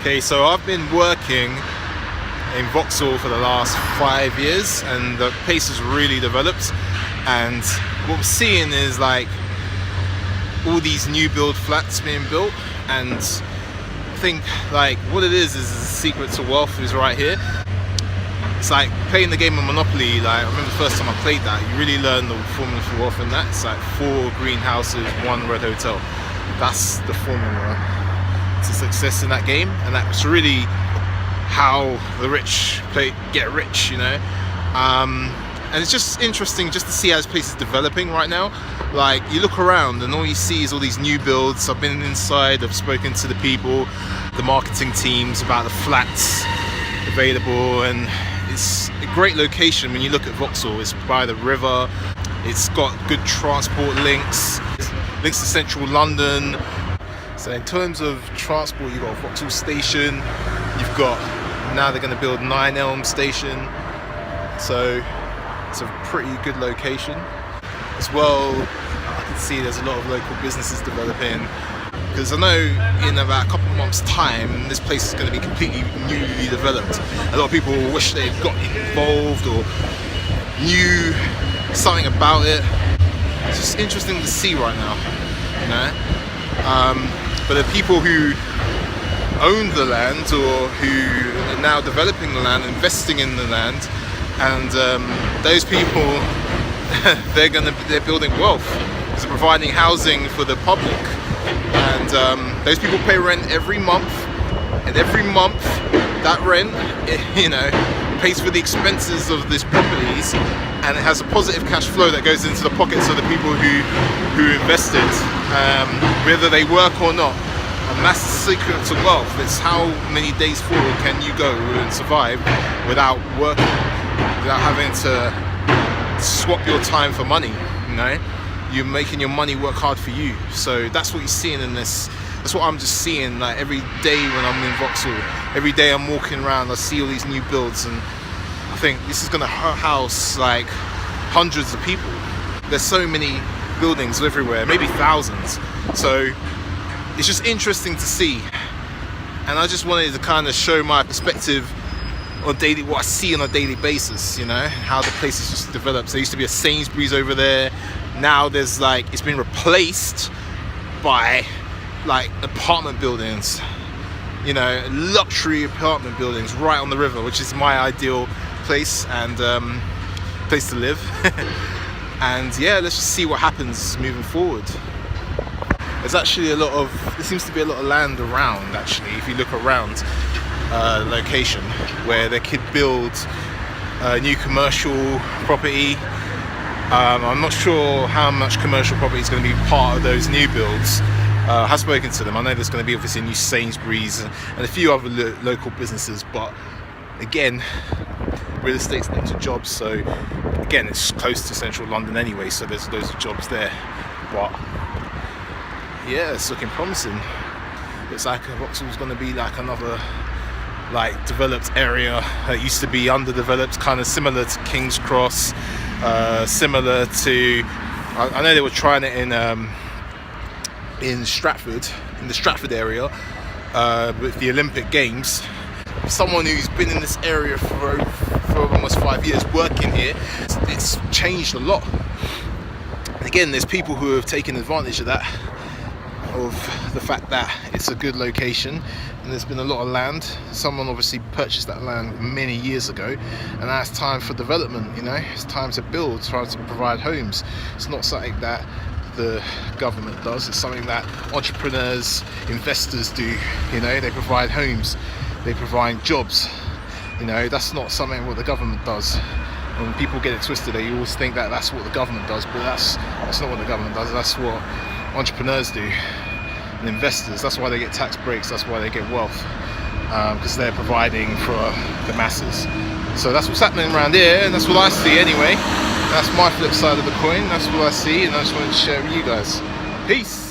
Okay, so I've been working in Vauxhall for the last 5 years, and the place has really developed. And what we're seeing is like all these new build flats being built, and I think like what it is the secret to wealth is right here. It's like playing the game of Monopoly. Like I remember the first time I played that, you really learn the formula for wealth in that. It's like 4 greenhouses, 1 red hotel. That's the formula to success in that game, and that's really how the rich get rich, you know. And it's just interesting just to see how this place is developing right now. Like you look around and all you see is all these new builds. I've been inside, I've spoken to the people, the marketing teams about the flats available, and it's a great location. When you look at Vauxhall, it's by the river, it's got good transport links to central London. So in terms of transport, you've got Vauxhall Station, you've got, now they're going to build 9 Elm Station, so it's a pretty good location. As well, I can see there's a lot of local businesses developing, because I know in about a couple of months' time this place is going to be completely newly developed. A lot of people wish they'd got involved or knew something about it. It's just interesting to see right now, you know. But the people who own the land or who are now developing the land, investing in the land, and those people, they're building wealth. They're providing housing for the public, and those people pay rent every month, and every month that rent, you know, pays for the expenses of these properties, and it has a positive cash flow that goes into the pockets of the people who invested, whether they work or not. And that's the secret to wealth. It's how many days forward can you go and survive without working, without having to swap your time for money, you know. You're making your money work hard for you. So that's what you're seeing in this. That's what I'm just seeing like every day when I'm in Vauxhall. Every day I'm walking around, I see all these new builds, and I think this is going to house like hundreds of people. There's so many buildings everywhere, maybe thousands. So it's just interesting to see, and I just wanted to kind of show my perspective on what I see on a daily basis, you know, how the place has just developed. There used to be a Sainsbury's over there. Now there's like, it's been replaced by like apartment buildings, you know, luxury apartment buildings right on the river, which is my ideal place and place to live. And yeah, let's just see what happens moving forward. There's actually there seems to be a lot of land around, actually, if you look around location where they could build new commercial property. I'm not sure how much commercial property is going to be part of those new builds. I have spoken to them. I know there's going to be obviously a new Sainsbury's and a few other local businesses, but again, real estate's linked to jobs, so again, it's close to central London anyway, so there's loads of jobs there. But yeah, it's looking promising. Looks like Vauxhall's going to be like another like developed area that used to be underdeveloped, kind of similar to King's Cross, similar to, I know they were trying it in Stratford, in the Stratford area, with the Olympic Games. Someone who's been in this area for almost 5 years working here, it's changed a lot. And again, there's people who have taken advantage of that, of the fact that it's a good location, and there's been a lot of land. Someone obviously purchased that land many years ago, and now it's time for development, you know. It's time to build, time to provide homes. It's not something that the government does, it's something that entrepreneurs, investors do, you know. They provide homes, they provide jobs, you know. That's not something what the government does. When people get it twisted, they always think that that's what the government does, but that's not what the government does. That's what entrepreneurs do, and investors. That's why they get tax breaks, that's why they get wealth, because they're providing for the masses. So that's what's happening around here, and that's what I see anyway. That's my flip side of the coin. That's what I see, and I just wanted to share with you guys. Peace.